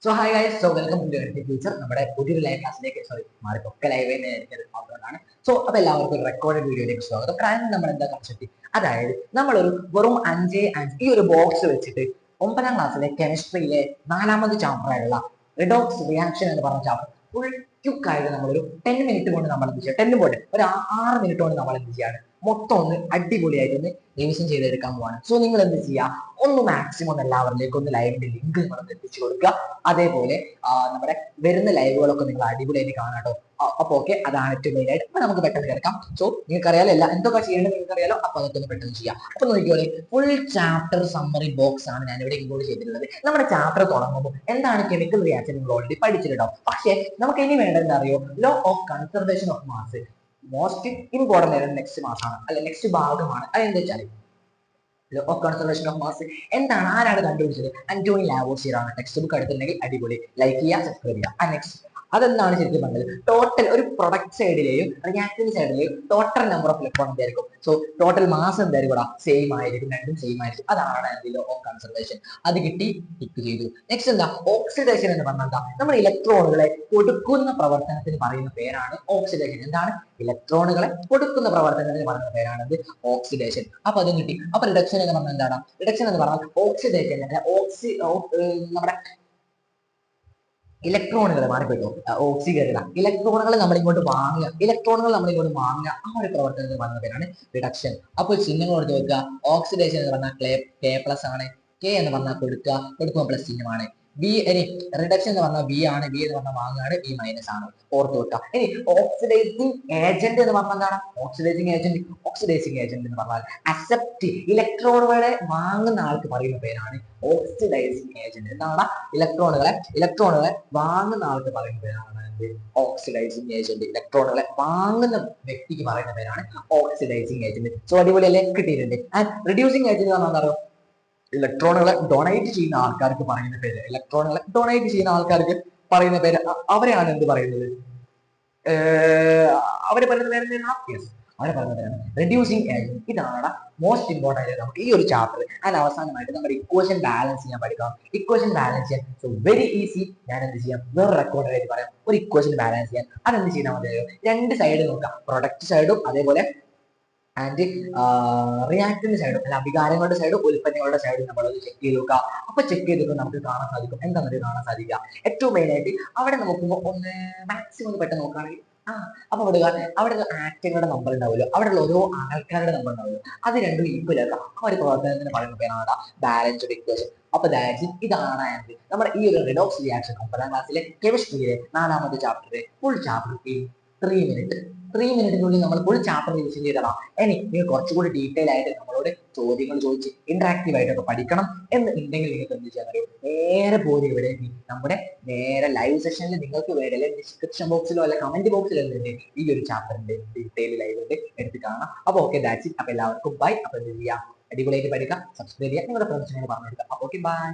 So hi guys, so welcome to future. നമ്മുടെ പുതിയൊരു live ക്ലാസ്സിലേക്ക് മാറിപ്പൊക്കെ ലൈവ് അതുകൊണ്ടാണ്. സോ അപ്പോൾ എല്ലാവർക്കും റെക്കോർഡഡ് വീഡിയോയിലേക്ക് സ്വാഗതം. കാരണം നമ്മൾ എന്താ കൺസെപ്റ്റ്, അതായത് നമ്മളൊരു വെറും 5 ഈ ഒരു ബോക്സ് വെച്ചിട്ട് 9ാം ക്ലാസ്സിലെ കെമിസ്ട്രിയിലെ 4ാമത് ചാപ്റ്റർ ആയിട്ടുള്ള റിഡോക്സ് റിയാക്ഷൻ എന്ന് പറഞ്ഞ ചാപ്റ്റർ ഫുൾ ക്യുക്കായിട്ട് നമ്മളൊരു 10 മിനിറ്റ് കൊണ്ട് നമ്മൾ എന്ത് ചെയ്യുക, 10 പോയിട്ട് ഒരു 6 മിനിറ്റ് കൊണ്ട് നമ്മൾ എന്ത് ചെയ്യാണ്, മൊത്തം ഒന്ന് അടിപൊളിയായിട്ട് ഒന്ന് റിവിഷൻ ചെയ്തെടുക്കാൻ പോവാണ്. സോ നിങ്ങൾ എന്ത് ചെയ്യുക, ഒന്ന് മാക്സിമം എല്ലാവരിലേക്കും ഒന്ന് ലൈവിന്റെ ലിങ്ക് നിങ്ങൾ എത്തിച്ചു കൊടുക്കുക. അതേപോലെ നമ്മുടെ വരുന്ന ലൈവുകളൊക്കെ നിങ്ങൾ അടിപൊളിയായിട്ട് കാണാം കേട്ടോ. അപ്പൊ ഓക്കെ, അതാണ് ഏറ്റവും മെയിൻ ആയിട്ട്. അപ്പൊ നമുക്ക് പെട്ടെന്ന് കേൾക്കാം. സോ നിങ്ങൾക്ക് അറിയാലോ എന്തൊക്കെ ചെയ്യേണ്ടത്, നിങ്ങൾക്ക് അറിയാലോ. അപ്പൊ അതൊക്കെ ഒന്ന് പെട്ടെന്ന് ചെയ്യാം. അപ്പൊ നോക്കിയോളെ, ഫുൾ ചാപ്റ്റർ സമ്മറി ബോക്സ് ആണ് ഞാൻ ഇവിടെ ഇൻക്ലൂഡ് ചെയ്തിട്ടുള്ളത്. നമ്മുടെ ചാപ്റ്റർ തുടങ്ങുമ്പോൾ എന്താണ് കെമിക്കൽ റിയാക്ഷൻ നിങ്ങൾ ഓൾറെഡി പഠിച്ചിട്ടുണ്ടാവും. പക്ഷേ നമുക്ക് ഇനി വേണ്ടത് അറിയോ, law of conservation of mass. Most important ആയിട്ട് നെക്സ്റ്റ് മാസമാണ്, അല്ലെ നെക്സ്റ്റ് ഭാഗമാണ്. അതെന്താ വെച്ചാൽ law of conservation of mass എന്താണ്, ആരാണ് കണ്ടുപിടിച്ചത്? അന്റോണി ലാവോസിയർ ആണ്. ടെക്സ്റ്റ് ബുക്ക് എടുത്തിട്ടുണ്ടെങ്കിൽ അടിപൊളി, ലൈക്ക് ചെയ്യുക, സബ്സ്ക്രൈബ് ചെയ്യുക. നെക്സ്റ്റ് അതെന്താണ് ശരിക്കും പറഞ്ഞത്, ടോട്ടൽ ഒരു പ്രൊഡക്റ്റ് സൈഡിലെയും റിയാക്ടീവ് സൈഡിലെയും ടോട്ടൽ നമ്പർ ഓഫ് ഇലക്ട്രോൺ എന്തായിരിക്കും? സോ ടോട്ടൽ മാസ് എന്തായിരിക്കും? സെയിം ആയിരിക്കും, രണ്ടും സെയിം ആയിരിക്കും. അതാണ് ലോ ഓഫ് കൺസർവേഷൻ. അത് കിട്ടി, ടിക്ക് ചെയ്തു. നെക്സ്റ്റ് എന്താ, ഓക്സിഡേഷൻ എന്ന് പറഞ്ഞാൽ എന്താ, നമ്മൾ ഇലക്ട്രോണുകളെ കൊടുക്കുന്ന പ്രവർത്തനത്തിന് പറയുന്ന പേരാണ് ഓക്സിഡേഷൻ. എന്താണ്, ഇലക്ട്രോണുകളെ കൊടുക്കുന്ന പ്രവർത്തനത്തിന് പറയുന്ന പേരാണ് ഓക്സിഡേഷൻ. അപ്പൊ അതും കിട്ടി. അപ്പൊ റിഡക്ഷൻ എന്ന് പറഞ്ഞാൽ എന്താണ്? റിഡക്ഷൻ എന്ന് പറഞ്ഞാൽ ഓക്സിഡേഷൻ നമ്മുടെ ഇലക്ട്രോണുകൾ മാറിപ്പോയിട്ടോ, ഓക്സിജൻ ഇലക്ട്രോണുകൾ നമ്മൾ ഇങ്ങോട്ട് വാങ്ങുക, ആ ഒരു പ്രവർത്തനത്തിന് പറയുന്ന പേരാണ് റിഡക്ഷൻ. അപ്പോൾ ചിഹ്നങ്ങളോട് ചോദിക്കുക. ഓക്സിഡേഷൻ എന്ന് പറഞ്ഞാൽ കെ പ്ലസ് ആണ്, കെ എന്ന് പറഞ്ഞാൽ കൊടുക്കുമ്പോൾ പ്ലസ് ചിഹ്നമാണ്. ബി ഇനി റിഡക്ഷൻ എന്ന് പറഞ്ഞാൽ ബി ആണ്, ബി എന്ന് പറഞ്ഞാൽ വാങ്ങുകയാണ്, ബി മൈനസ് ആണ്. ഓർത്ത് വെക്കുക. ഇനി ഓക്സിഡൈസിങ് ഏജന്റ് എന്ന് പറഞ്ഞാൽ എന്താണ്? ഓക്സിഡൈസിങ് ഏജന്റ് എന്ന് പറഞ്ഞാൽ അക്സെപ്റ്റ്, ഇലക്ട്രോണുകളെ വാങ്ങുന്ന ആൾക്ക് പറയുന്ന പേരാണ് ഓക്സിഡൈസിങ് ഏജന്റ്. എന്താണ്? ഇലക്ട്രോണുകളെ വാങ്ങുന്ന ആൾക്ക് പറയുന്ന പേരാണ് ഓക്സിഡൈസിങ് ഏജന്റ്. ഇലക്ട്രോണുകളെ വാങ്ങുന്ന വ്യക്തിക്ക് പറയുന്ന പേരാണ് ഓക്സിഡൈസിങ് ഏജന്റ്. സോ അടിപൊളിയല്ലേ, കിട്ടിയിട്ടുണ്ട്. ആൻഡ് റിഡ്യൂസിങ് ഏജന്റ് എന്ന് പറഞ്ഞാൽ ഇലക്ട്രോണുകളെ ഡൊണേറ്റ് ചെയ്യുന്ന ആൾക്കാർക്ക് പറയുന്ന പേര്, അവരെയാണ് എന്ത് പറയുന്നത്? അവരെ പറയുന്ന പേര് അവരെ പറയുന്ന പേരാണ് റെഡ്യൂസിങ് ഏജന്റ്. ഇതാണ് മോസ്റ്റ് ഇമ്പോർട്ടന്റ് ആയിട്ട് നമുക്ക് ഈ ഒരു ചാപ്റ്റർ. അതിന് അവസാനമായിട്ട് നമ്മുടെ ഇക്വേഷൻ ബാലൻസ് ചെയ്യാൻ പഠിക്കാം. ഇക്വേഷൻ ബാലൻസ് ചെയ്യാൻ സോ വെരി ഈസി. ഞാൻ എന്ത് ചെയ്യാം, വേറെ റെക്കോർഡായിട്ട് പറയാം. ഒരു ഇക്വേഷൻ ബാലൻസ് ചെയ്യാൻ അതെന്ത് ചെയ്താൽ മതിയോ, രണ്ട് സൈഡ് നോക്കാം, പ്രൊഡക്റ്റ് സൈഡും അതേപോലെ ആൻഡ് റിയാക്ടറിന്റെ സൈഡും, അല്ല അഭികാരങ്ങളുടെ സൈഡും ഉൽപ്പന്നങ്ങളുടെ സൈഡും നമ്മൾ ചെക്ക് ചെയ്ത് നോക്കുക. അപ്പൊ ചെക്ക് ചെയ്തിട്ട് നമുക്ക് കാണാൻ സാധിക്കും. എന്താണെന്ന് കാണാൻ സാധിക്കുക, ഏറ്റവും മെയിൻ ആയിട്ട് അവിടെ നോക്കുമ്പോൾ ഒന്ന് മാക്സിമം ഒന്ന് പെട്ടെന്ന് നോക്കുകയാണെങ്കിൽ അപ്പൊ അവിടെ ആക്ടങ്ങളുടെ നമ്പർ ഉണ്ടാവുമല്ലോ, അവിടെയുള്ള ഓരോ ആൾക്കാരുടെ നമ്പർ ഉണ്ടാവുമല്ലോ, അത് രണ്ടും ഈക്വൽ ആക്കാം. ആ ഒരു പ്രവർത്തനത്തിന് പറയുന്ന പേരാണ് ബാലൻസ്ഡ് ഇക്വേഷൻ. അപ്പൊ ഇതാണ് നമ്മുടെ ഈ ഒരു റിഡോക്സ് റിയാക്ഷൻ 9ാം ക്ലാസ്സിലെ കെമിസ്ട്രിയിലെ 4ാമത്തെ ചാപ്റ്ററിലെ ഫുൾ ചാപ്റ്റർ 3 മിനിറ്റിനുള്ളിൽ നമ്മൾ ഫുൾ ചാപ്റ്റർ റിവിഷൻ ചെയ്തതാണ്. ഇനി നിങ്ങൾ കുറച്ചുകൂടി ഡീറ്റെയിൽ ആയിട്ട് നമ്മളോട് ചോദ്യങ്ങൾ ചോദിച്ച് ഇന്ററാക്റ്റീവ് ആയിട്ടൊക്കെ പഠിക്കണം എന്ന് ഉണ്ടെങ്കിൽ നിങ്ങൾക്ക് എന്ത് ചെയ്യാൻ കഴിയും, നേരെ പോയി ഇവിടെ നമ്മുടെ നേരെ ലൈവ് സെഷനിൽ നിങ്ങൾക്ക് വേറെ ഡിസ്ക്രിപ്ഷൻ ബോക്സിലോ അല്ല കമന്റ് ബോക്സിലോ എന്തുണ്ട്, ഈ ഒരു ചാപ്റ്ററിന്റെ ഡീറ്റെയിൽ ലൈവ് ഉണ്ട്, എടുത്ത് കാണാം. അപ്പൊ ഓക്കെ, ദാറ്റ്സ് ഇറ്റ്. അപ്പൊ എല്ലാവർക്കും ബൈ. അപ്പൊ എന്ത് ചെയ്യാം, അടിപൊളിയായിട്ട് പഠിക്കാം, സബ്സ്ക്രൈബ് ചെയ്യാം, നിങ്ങളുടെ ഫ്രണ്ട്സിനോട് പറഞ്ഞു കൊടുക്കാം. Okay, by.